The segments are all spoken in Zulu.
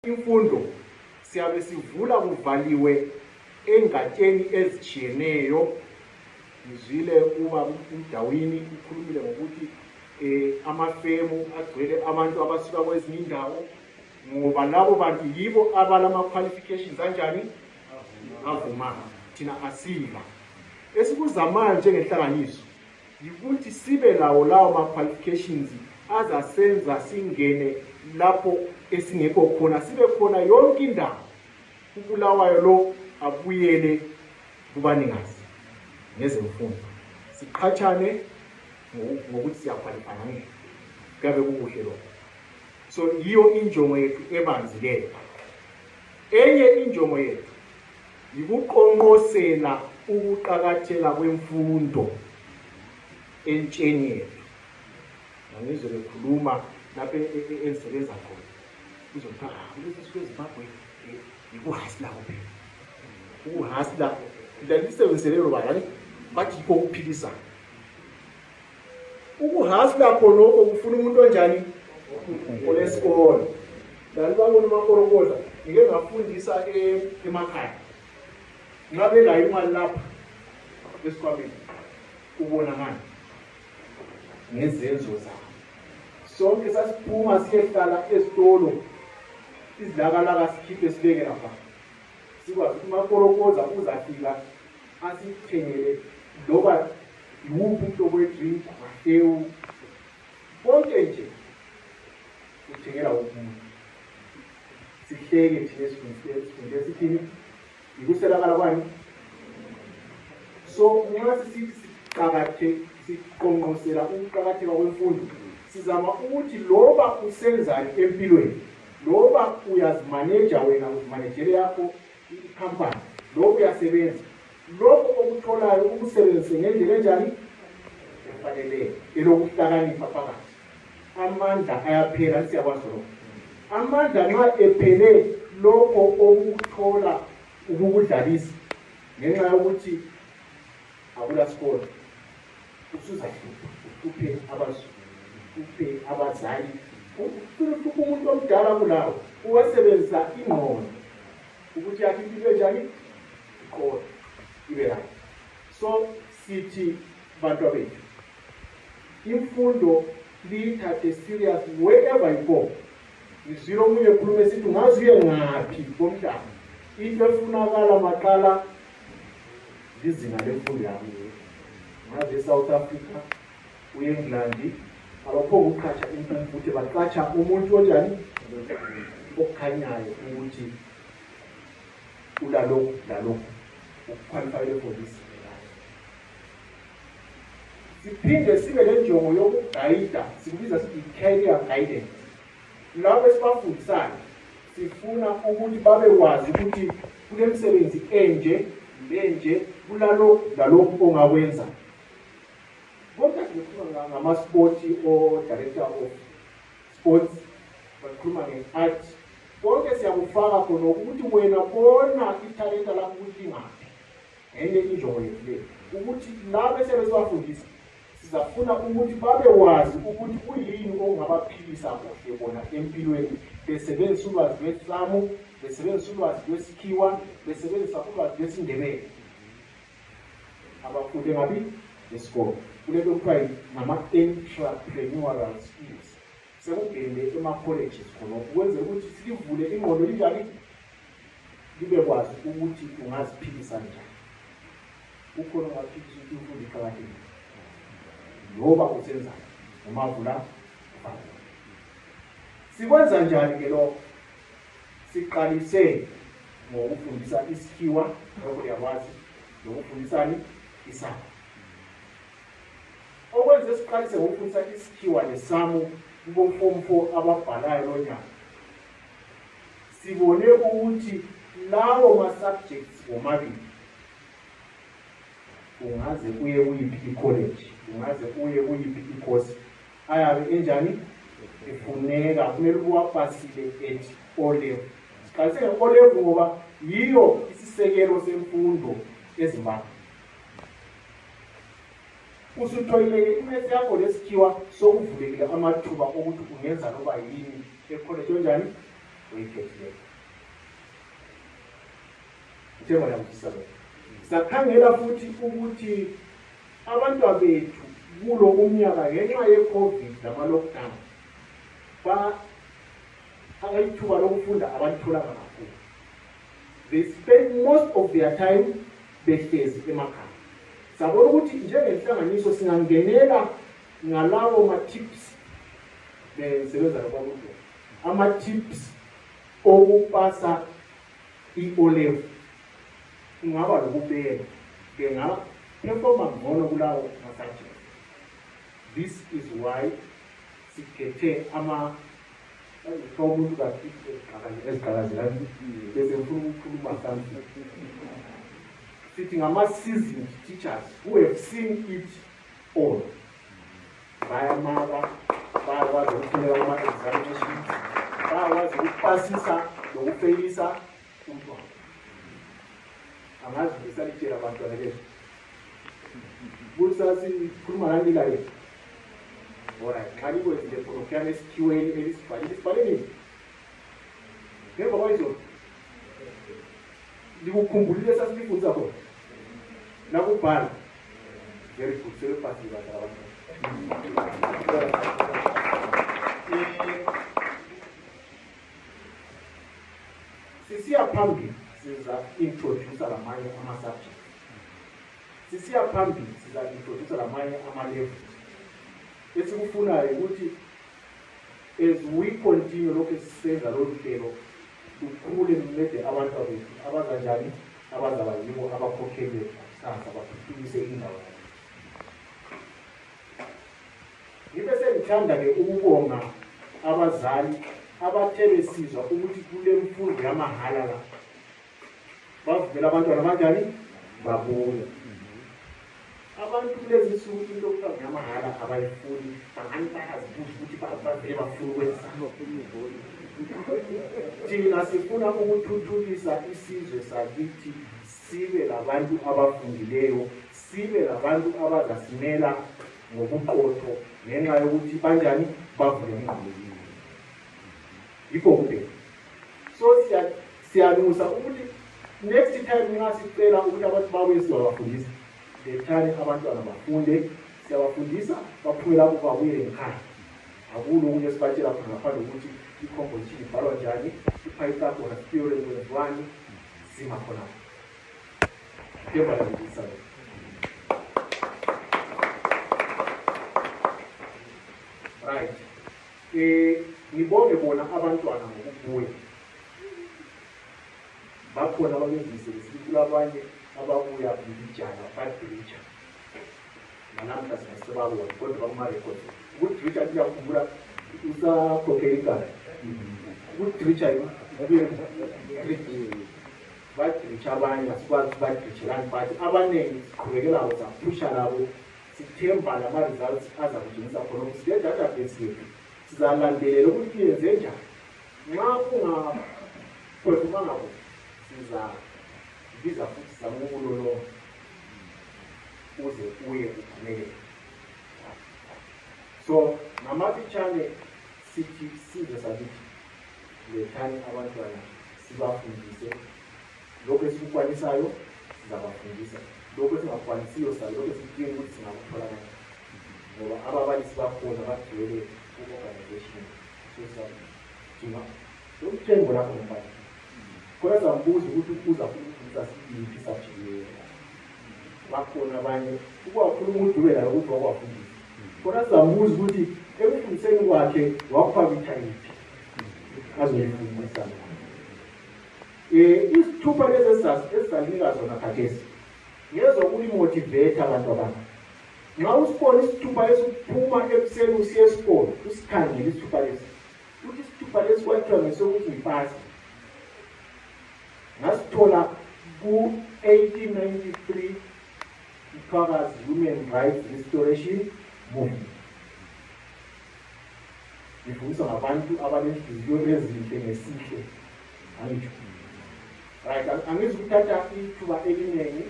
Imfundo siyabe sivula kuvaliwe engatsheni ezitshiyeneyo. Ngizwile kuba umdawini ukhulumile ngokuthi amafemu agcwele abantu abasuka kwezinye indawo, ngoba labo bantu yibo abalama qualifications kanjani avuma, thina asiba. Esikuzamayo njengenhlanganiso ukuthi sibe lawo ma qualifications azasenza singene lapho esingekho khona, sibe khona yonke indawo. Ubulawayo lo abuyele kubanikazi ngezemfundo, siqhatshane ngokuthi siyakwalifana ngeke, kabe kukuhle lokho. So yiyo injongo yethu ebanzi leyo. Enye injongo yethu yikuqonqosela ukuqakatheka kwemfundo entsheni yethu. Ngizwe bekhuluma lapha ensebenza khona, uzothi kulesi sikwe Zimbabwe ikuhasla kuphela. Ukuhasla ndalisebenzelelo bayani bathi yikho ukuphilisa. Ukuhasla khonoko kufuna umuntu onjani olesikole. Dalibabona umakorokoza ngike ngafundisa emakhaya. Ngabe la imali lapha esikwabeni ubona ngani ngezenzo zabo. Sonke sasiphuma siyehlala esitolo, izilakalaka sikhiphe sibeke lapha. Sikwazi umakorokoza uzafika asithengele loba yiwuphi umhlobo we-drink, amahewu, konke nje uthengela umuntu. Sihleke thina sifunde sithini yikuswelakala kwani. So nxa sisithi siqonqosela ukuqakatheka kwemfundo, sizama ukuthi loba usenzani empilweni, loba uyazimaneja wena uzimanejele yakho ikhampani, loba uyasebenza, lokho okutholayo ukusebenzise ngendlela enjani efaneleyo elokuhlakanipha phakathi. Amandla ayaphela, siyakwazi lokho. Amandla nxa ephele lokho okuthola ukukudlalisa ngenxa yokuthi akula sikole, usuzahlupha, uhluphe abazali, uhluphe umuntu omdala kulawo, uwasebenzisa ingqondo ukuthi yakhe impilo enjani ikhona ibe right. So sithi bantu bethu, imfundo liyithathe serious wherever you go. Ngizwile omunye ekhuluma esithi ungaze uye ngaphi komhlaba, into efunakala maqala lizinga lemfundo yakho. Ngaze eSouth Africa, uEngland, abapho ukuqhatsha imfundo futhi baqhatsha umuntu onjani okukhanyayo ukuthi ulalo ukuqualify for this. Siphinde sibe lenjongo yokugayida, sikubiza sithi career guidance. Labo esibafundisayo sifuna ukuthi babekwazi ukuthi kule msebenzi enje kulalo ongakwenza. Kodwa sikhuluma ngama-sport or director of sports, bakhuluma nge-art, konke siyakufaka khona ukuthi wena bona ithalenta lakho ukuthi lingaphi. Enye injongo yethu le ukuthi labo esebesibafundisa sizafuna ukuthi babekwazi ukuthi kuyini okungabaphilisa kahle bona empilweni, besebenzisa ulwazi lwesisamu, besebenzisa ulwazi lwesikhiwa, besebenzisa ulwazi lwesindebele. Abafunde ngabi esikole kulento okuthiwa ngama-entrepreneurial skills. Sekugende ema-colleges khona ukwenzela ukuthi silivule ingqondo linjani, libekwazi ukuthi ungaziphilisa njani. Ukhona ungaphilisa ukuthi imfundo iqakathekile loba usenzani umavula ufaka. Sikwenza njani ke lokho? Siqalise ngokufundisa isikhiwa, lokho yakwazi lokufundisani isamu. Okwenze siqalise ngokufundisa isikhiwa nesamu kubomform 4 ababhalayo lonyaka. Sibone ukuthi lawo ma-subjects omabili ungaze uye uyiphi i-college, ungaze uye uyiphi i-course ayabe enjani efuneka, kumele uwapasile at O level. Siqalise nge-O level ngoba yiyo isisekelo semfundo eZimbabwe. Usuthoyile imesi yakho lesikhiwa sokuvulekile amathuba ukuthi ungenza loba yini ecollege onjani oyikhethileyo. Njengoba ngisabela sakhangela futhi ukuthi abantu bethu kulo umnyaka ngenxa ye-COVID nama-lockdown ayithuba lokufunda abalitholanga kakhulu. They spend most of their time behlezi emakhaya. Sabona ukuthi njengenhlanganiso singangenela ngalawo ma-tips besebenza kwabantu, ama-tips okupasa i-O-level ingaba lokubeka ngengaba performa ngcono kulawo ma-subjects. This is why sikhethe umuntu bese ngifuna ukukhuluma something. Sithi ngama-seasoned teachers who have seen it all. Bayamaka, bayakwazi ukuphumelela ama-examinations, bayakwazi ukupasisa nokufeyilisa umntwana. Angazi ngisalitshela abantwana bethu. Sikhuluma ngani la yethu? Alright, xa likwenzile program esikhiweni elisibhalile nini? Ngemva kwayizolo likukhumbulile sasilifundisa khona nakubhala. Very good, sebepasile abantwana. Sisiya phambili siza introduce lamanye ama-subjects. Sisiya phambili siza introduce lamanye ama-level. Esikufunayo ukuthi as we continue lokho sisenza lolu hlelo ukhule nimede abantu bethu abazanjani abazaba yibo abakhokhele kusasa bathuthukise indawo. Ngibe sengithanda-ke ukubonga abazali abathe besizwa ukuthi kule mfundo yamahala la bavumela abantwana abanjani babuye. Abantu kulezi nsuku into okuthiwa ngamahala abayifuni, bangani bayazibuza ukuthi bavele bafuna ukwenza. Thina sifuna ukuthuthukisa isizwe sakithi sibe labantu abafundileyo, sibe labantu abazasimela ngobuqotho ngenxa yokuthi banjani bavule ingqondo. Yikho kuphela. So siyanusa ukuthi next time nxa sicela ukuthi abantu babuye sizobafundisa, lethani abantwana bafunde, siyabafundisa baphume lapho babuyele ekhaya. Akulo okunye esibatshela khona ngaphandle ukuthi i-composition ibhalwa njani, i-Pythagoras theorem kwenziwani, sima khona. Kuyabhalisa. Right. Ngibonge bona abantwana ngokubuya. Bakhona ababenzisebenzisa kulabanye ababuya bijana badrija. Namhla sesebabona kodwa bakuma-record. Ukudrija kuyakhumbula usakhokhela. Ukudrija ubuye badrija abanye asikwazi badrijelani but abaningi siqhubekela saphusha labo sithemba lama-results azakutshengisa khona ukuthi le database yethu sizalandelela ukuthi yenze njani. Nxa kungaphefumanga kuhle sizabiza futhi samubulolo uze uye uphumelele. So ngamafitshane sithi sizwe sakithi lethani abantwana sibafundise lokho esikukwanisayo sizabafundisa, lokho esingakwanisiyo lokho esidinga ukuthi singakuthola kanjani ngoba ababalisi bakhona bagcwele ku-organization. So sizadinga lokuthengo lapho ngempani khona sambuza ukuthi uza kufundisa siyiphi subject bakhona abanye ukwakhuluma ukuthi ube layo ukuthi wakwafundisa khona sambuza ukuthi ekufundiseni kwakhe wakufakitha yiphi azoyifundisa. Isithupha lezi esizanika zona khathesi ngezokuyimotivate abantu abanye. Nxa usibona isithupha esiphuma ekuseni usiye esikolo usikhangele isithupha lesi ukuthi isithupha lesi kwathiwa ngesokuthi ngipasi. Ngasithola ku-1893 Iqhakazi Women Rights Restoration Movement. Ngifundisa ngabantu abanenhliziyo ezinhle ngesihle. Angisho. Right, angizukuthatha ithuba eliningi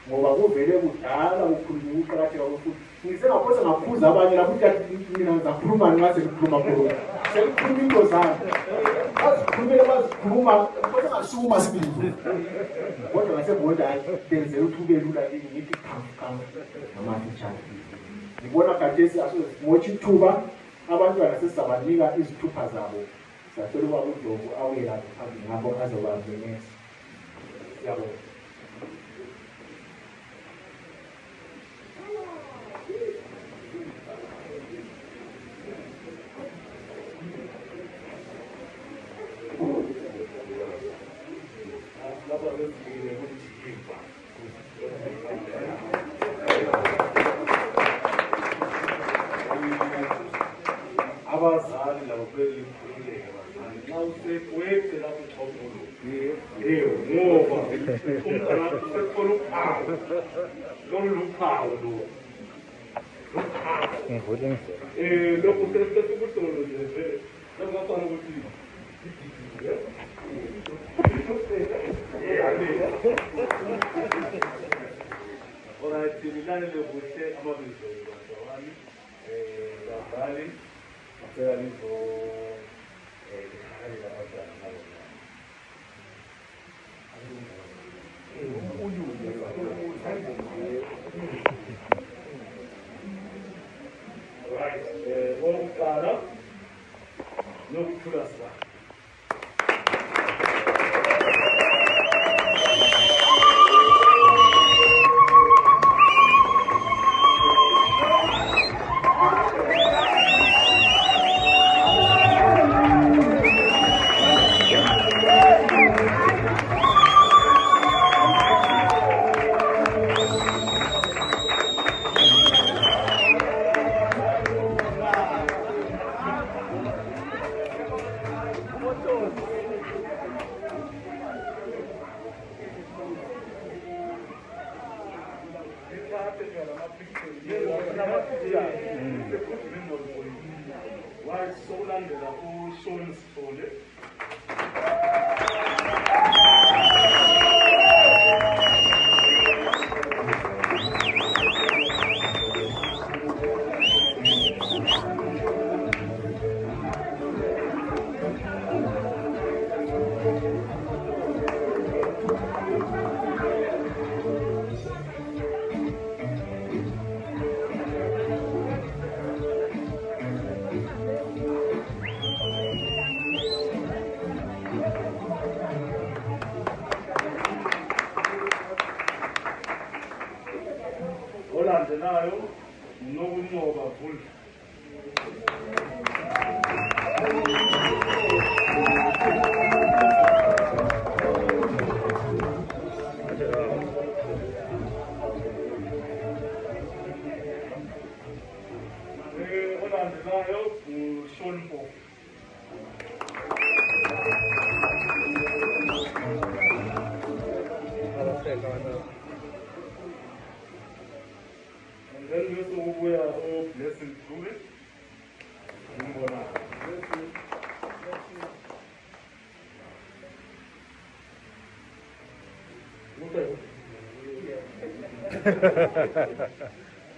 ngoba kuvele kudala ukukhuluma ukuqakatheka kokuthi ngisengaphosa ngaphuza abanye lapho ukuthi mina ngizakhuluma nxa sekukhuluma khona sekukhuluma into zami bazikhulumele bazikhuluma kodwa ngasuma sibili kodwa ngasebona benze uthube lula ngithi kham namafitshane ngibona khathesi asizimotsha ithuba abantwana sesizabanika izithupha zabo sacela uba uDogo awuye lapho phambili ngapho azobamenyesa siyabona abazali labo beyikhululeka abazali nxa usekwethe lapho uxhobolo ngoba umntana usekhona uphawu lolu luphawu lokhu sesikuhlolo nje lokufana ukuthi alright nilalele kuhle amabizo wami abazali Saya ni so hari apa right, orang kara, nuk kurasa.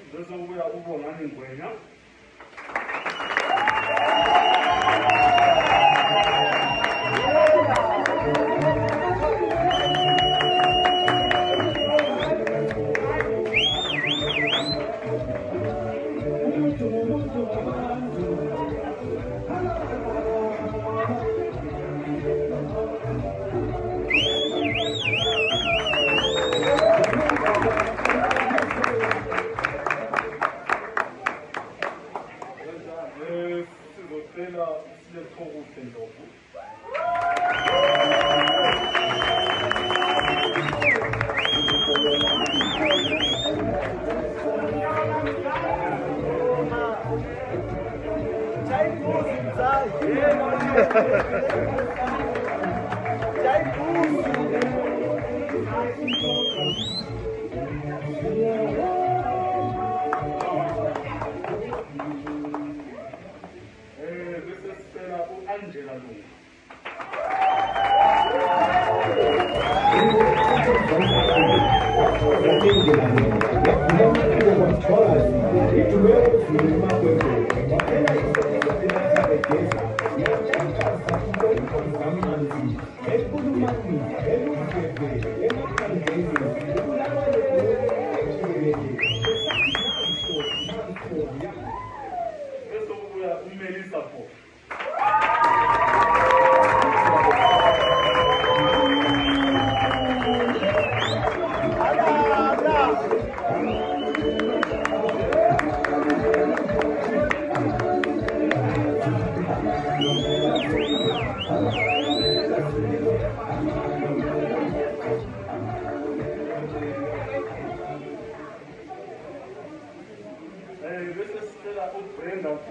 Ndozo uya ubonga ngwenya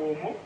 Inqobo.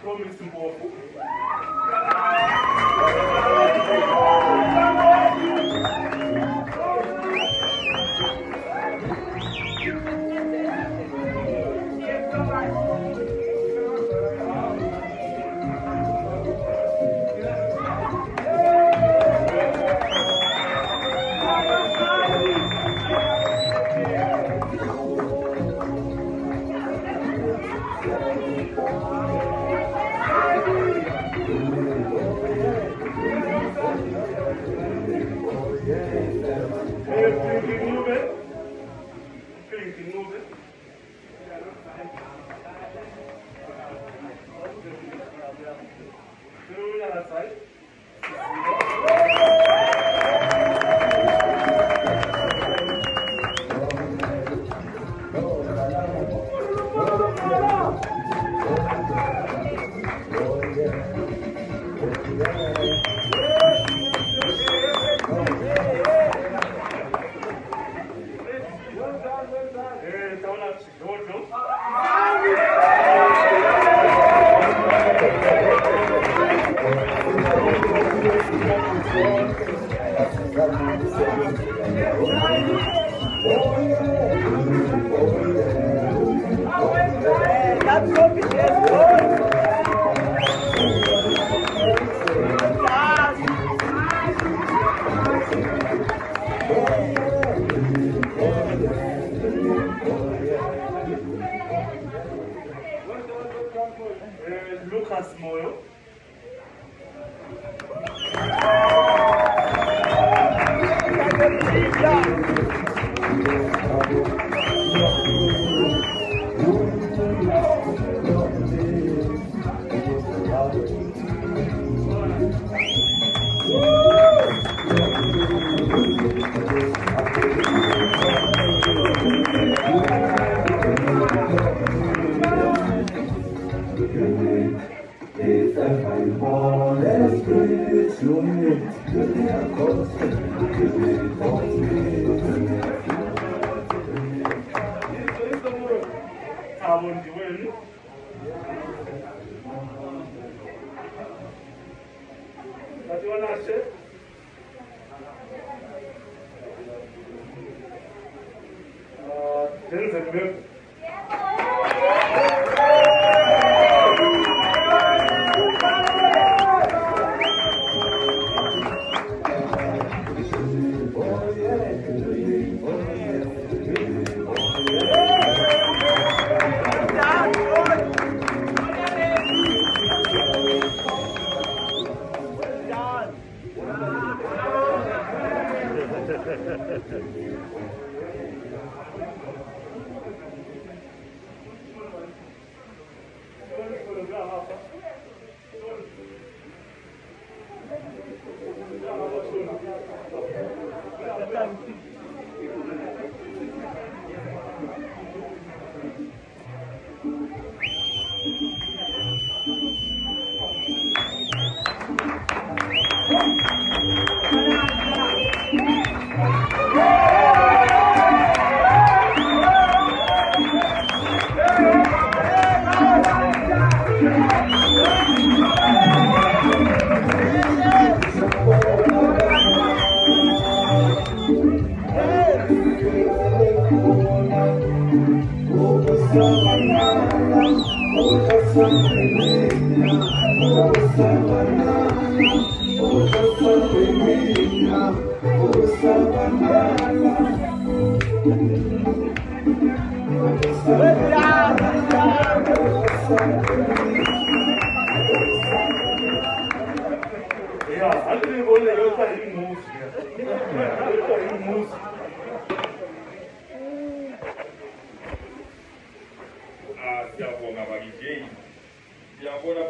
Promise Inqobo. Siyabonga bakijeni. Siyabona